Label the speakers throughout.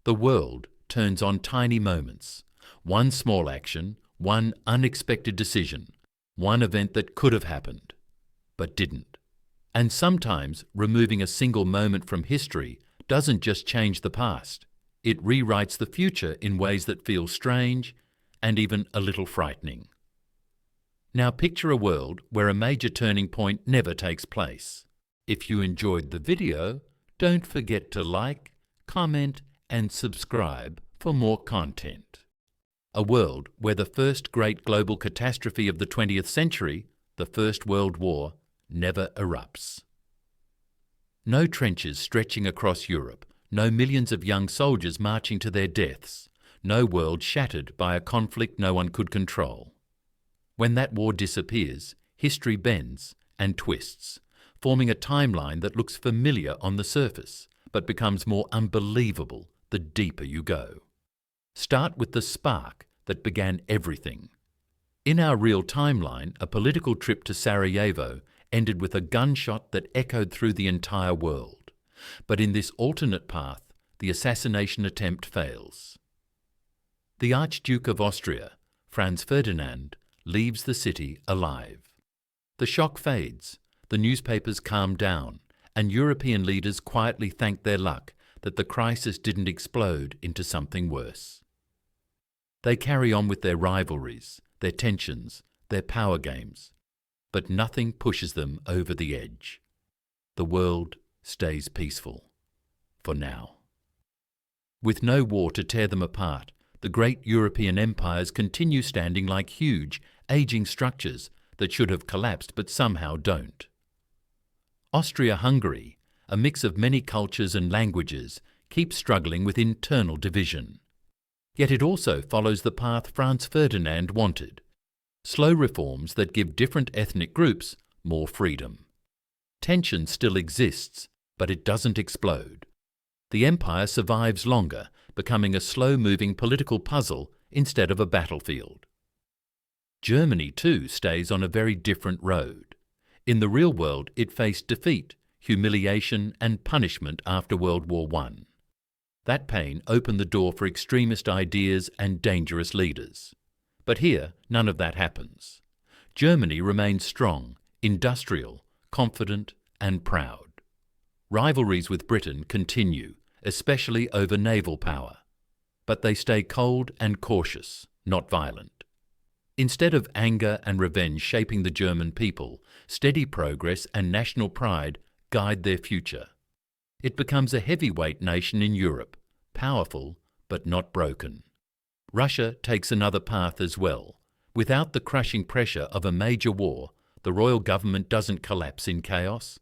Speaker 1: The world turns on tiny moments. One small action, one unexpected decision, one event that could have happened, but didn't. And sometimes removing a single moment from history doesn't just change the past. It rewrites the future in ways that feel strange and even a little frightening. Now picture a world where a major turning point never takes place. If you enjoyed the video, don't forget to like, comment, and subscribe for more content. A world where the first great global catastrophe of the 20th century, the First World War, never erupts. No trenches stretching across Europe, no millions of young soldiers marching to their deaths, no world shattered by a conflict no one could control. When that war disappears, history bends and twists, forming a timeline that looks familiar on the surface, but becomes more unbelievable the deeper you go. Start with the spark that began everything. In our real timeline, a political trip to Sarajevo ended with a gunshot that echoed through the entire world. But in this alternate path, the assassination attempt fails. The Archduke of Austria, Franz Ferdinand, leaves the city alive. The shock fades, the newspapers calm down, and European leaders quietly thank their luck that the crisis didn't explode into something worse. They carry on with their rivalries, their tensions, their power games, but nothing pushes them over the edge. The world stays peaceful, for now. With no war to tear them apart, the great European empires continue standing like huge, aging structures that should have collapsed but somehow don't. Austria-Hungary, a mix of many cultures and languages, keeps struggling with internal division. Yet it also follows the path Franz Ferdinand wanted: slow reforms that give different ethnic groups more freedom. Tension still exists, but it doesn't explode. The empire survives longer, becoming a slow-moving political puzzle instead of a battlefield. Germany, too, stays on a very different road. In the real world, it faced defeat, humiliation, and punishment after World War I. That pain opened the door for extremist ideas and dangerous leaders. But here, none of that happens. Germany remains strong, industrial, confident, and proud. Rivalries with Britain continue, especially over naval power. But they stay cold and cautious, not violent. Instead of anger and revenge shaping the German people, steady progress and national pride guide their future. It becomes a heavyweight nation in Europe, powerful but not broken. Russia takes another path as well. Without the crushing pressure of a major war, the royal government doesn't collapse in chaos.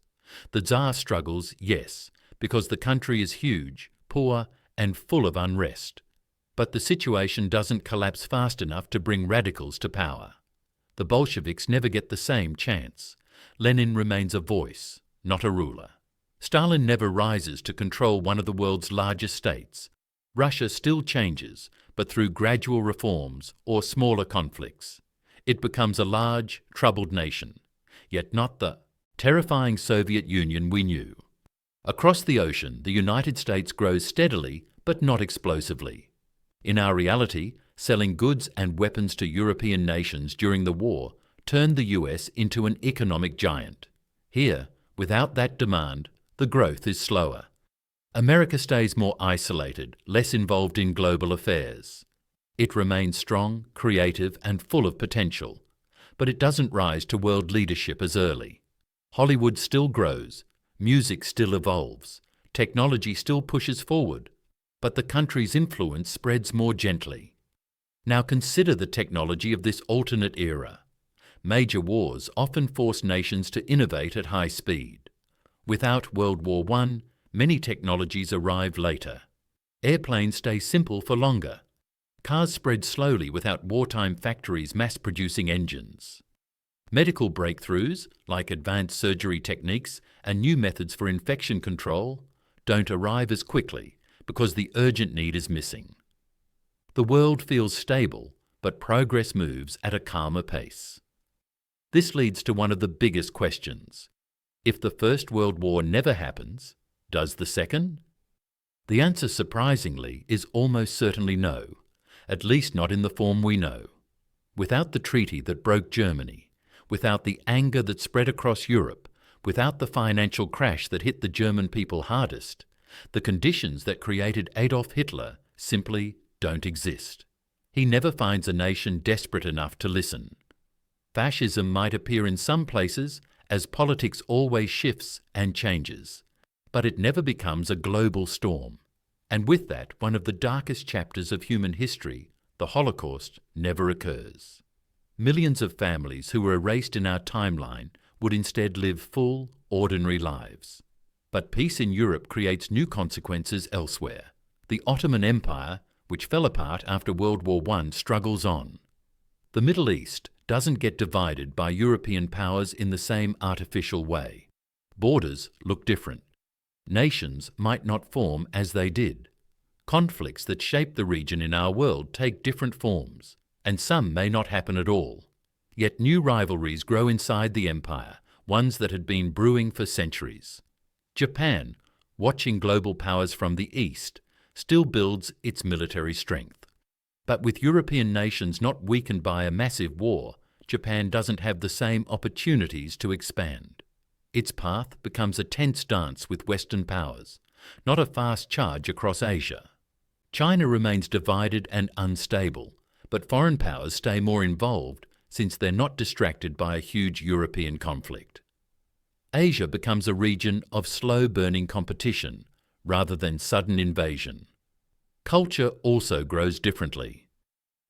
Speaker 1: The Tsar struggles, yes, because the country is huge, poor, and full of unrest. But the situation doesn't collapse fast enough to bring radicals to power. The Bolsheviks never get the same chance. Lenin remains a voice, not a ruler. Stalin never rises to control one of the world's largest states. Russia still changes, but through gradual reforms or smaller conflicts. It becomes a large, troubled nation, yet not the terrifying Soviet Union we knew. Across the ocean, the United States grows steadily, but not explosively. In our reality, selling goods and weapons to European nations during the war turned the US into an economic giant. Here, without that demand, the growth is slower. America stays more isolated, less involved in global affairs. It remains strong, creative, and full of potential, but it doesn't rise to world leadership as early. Hollywood still grows, music still evolves, technology still pushes forward, but the country's influence spreads more gently. Now consider the technology of this alternate era. Major wars often force nations to innovate at high speed. Without World War I, many technologies arrive later. Airplanes stay simple for longer. Cars spread slowly without wartime factories mass-producing engines. Medical breakthroughs, like advanced surgery techniques and new methods for infection control, don't arrive as quickly because the urgent need is missing. The world feels stable, but progress moves at a calmer pace. This leads to one of the biggest questions. If the First World War never happens, does the Second? The answer, surprisingly, is almost certainly no, at least not in the form we know. Without the treaty that broke Germany, without the anger that spread across Europe, without the financial crash that hit the German people hardest, the conditions that created Adolf Hitler simply don't exist. He never finds a nation desperate enough to listen. Fascism might appear in some places, as politics always shifts and changes, but it never becomes a global storm. And with that, one of the darkest chapters of human history, the Holocaust, never occurs. Millions of families who were erased in our timeline would instead live full, ordinary lives. But peace in Europe creates new consequences elsewhere. The Ottoman Empire, which fell apart after World War I, struggles on. The Middle East doesn't get divided by European powers in the same artificial way. Borders look different. Nations might not form as they did. Conflicts that shape the region in our world take different forms, and some may not happen at all. Yet new rivalries grow inside the empire, ones that had been brewing for centuries. Japan, watching global powers from the east, still builds its military strength. But with European nations not weakened by a massive war, Japan doesn't have the same opportunities to expand. Its path becomes a tense dance with Western powers, not a fast charge across Asia. China remains divided and unstable, but foreign powers stay more involved since they're not distracted by a huge European conflict. Asia becomes a region of slow-burning competition rather than sudden invasion. Culture also grows differently.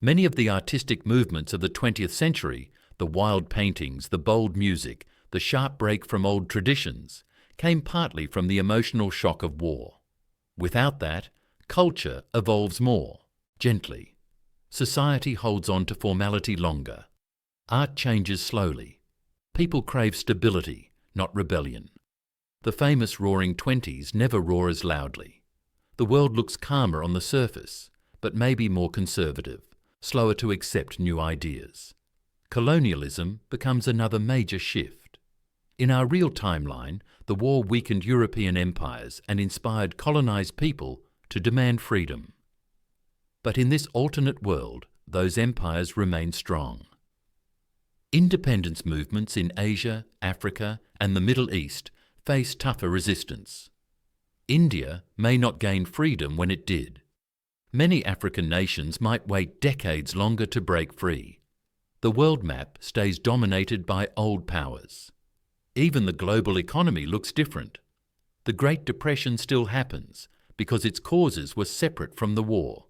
Speaker 1: Many of the artistic movements of the 20th century, the wild paintings, the bold music, the sharp break from old traditions, came partly from the emotional shock of war. Without that, culture evolves more, gently. Society holds on to formality longer. Art changes slowly. People crave stability, not rebellion. The famous Roaring Twenties never roar as loudly. The world looks calmer on the surface, but maybe more conservative, slower to accept new ideas. Colonialism becomes another major shift. In our real timeline, the war weakened European empires and inspired colonized people to demand freedom. But in this alternate world, those empires remain strong. Independence movements in Asia, Africa, and the Middle East face tougher resistance. India may not gain freedom when it did. Many African nations might wait decades longer to break free. The world map stays dominated by old powers. Even the global economy looks different. The Great Depression still happens because its causes were separate from the war.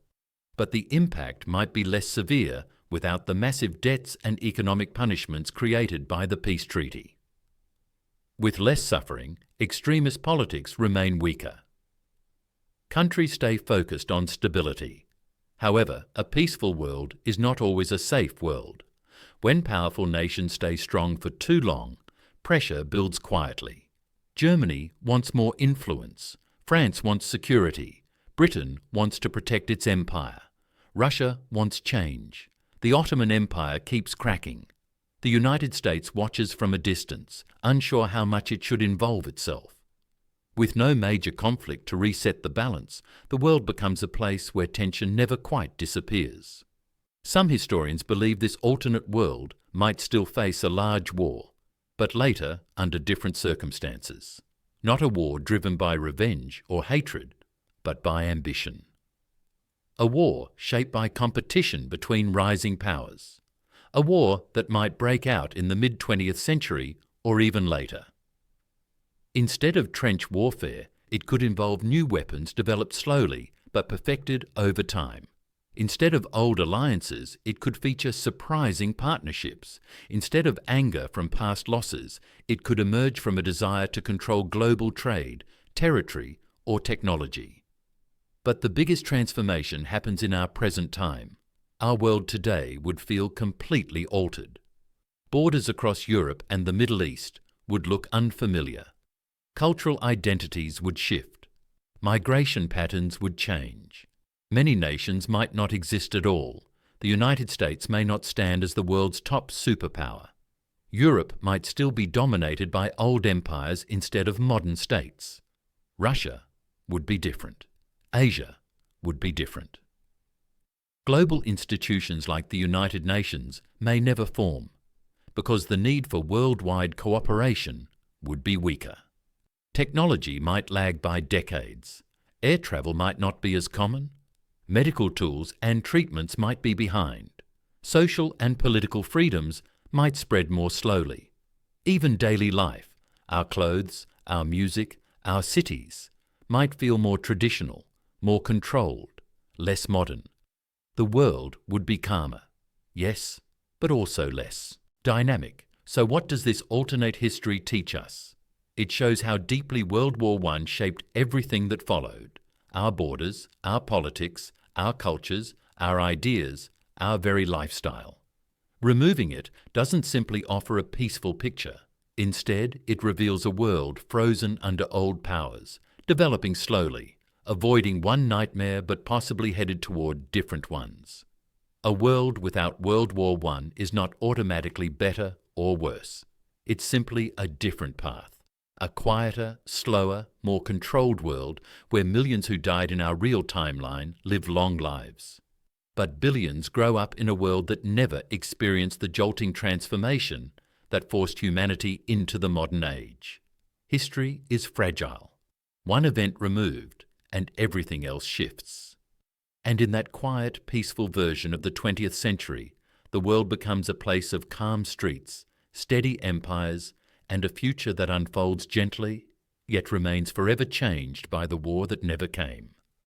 Speaker 1: But the impact might be less severe without the massive debts and economic punishments created by the peace treaty. With less suffering, extremist politics remain weaker. Countries stay focused on stability. However, a peaceful world is not always a safe world. When powerful nations stay strong for too long, pressure builds quietly. Germany wants more influence. France wants security. Britain wants to protect its empire. Russia wants change. The Ottoman Empire keeps cracking. The United States watches from a distance, unsure how much it should involve itself. With no major conflict to reset the balance, the world becomes a place where tension never quite disappears. Some historians believe this alternate world might still face a large war, but later under different circumstances. Not a war driven by revenge or hatred, but by ambition. A war shaped by competition between rising powers. A war that might break out in the mid-20th century or even later. Instead of trench warfare, it could involve new weapons developed slowly but perfected over time. Instead of old alliances, it could feature surprising partnerships. Instead of anger from past losses, it could emerge from a desire to control global trade, territory, or technology. But the biggest transformation happens in our present time. Our world today would feel completely altered. Borders across Europe and the Middle East would look unfamiliar. Cultural identities would shift. Migration patterns would change. Many nations might not exist at all. The United States may not stand as the world's top superpower. Europe might still be dominated by old empires instead of modern states. Russia would be different. Asia would be different. Global institutions like the United Nations may never form, because the need for worldwide cooperation would be weaker. Technology might lag by decades. Air travel might not be as common. Medical tools and treatments might be behind. Social and political freedoms might spread more slowly. Even daily life, our clothes, our music, our cities, might feel more traditional, more controlled, less modern. The world would be calmer, yes, but also less dynamic. So what does this alternate history teach us? It shows how deeply World War I shaped everything that followed: our borders, our politics, our cultures, our ideas, our very lifestyle. Removing it doesn't simply offer a peaceful picture. Instead, it reveals a world frozen under old powers, developing slowly, avoiding one nightmare but possibly headed toward different ones. A world without World War I is not automatically better or worse. It's simply a different path. A quieter, slower, more controlled world where millions who died in our real timeline live long lives. But billions grow up in a world that never experienced the jolting transformation that forced humanity into the modern age. History is fragile. One event removed, and everything else shifts. And in that quiet, peaceful version of the 20th century, the world becomes a place of calm streets, steady empires, and a future that unfolds gently, yet remains forever changed by the war that never came.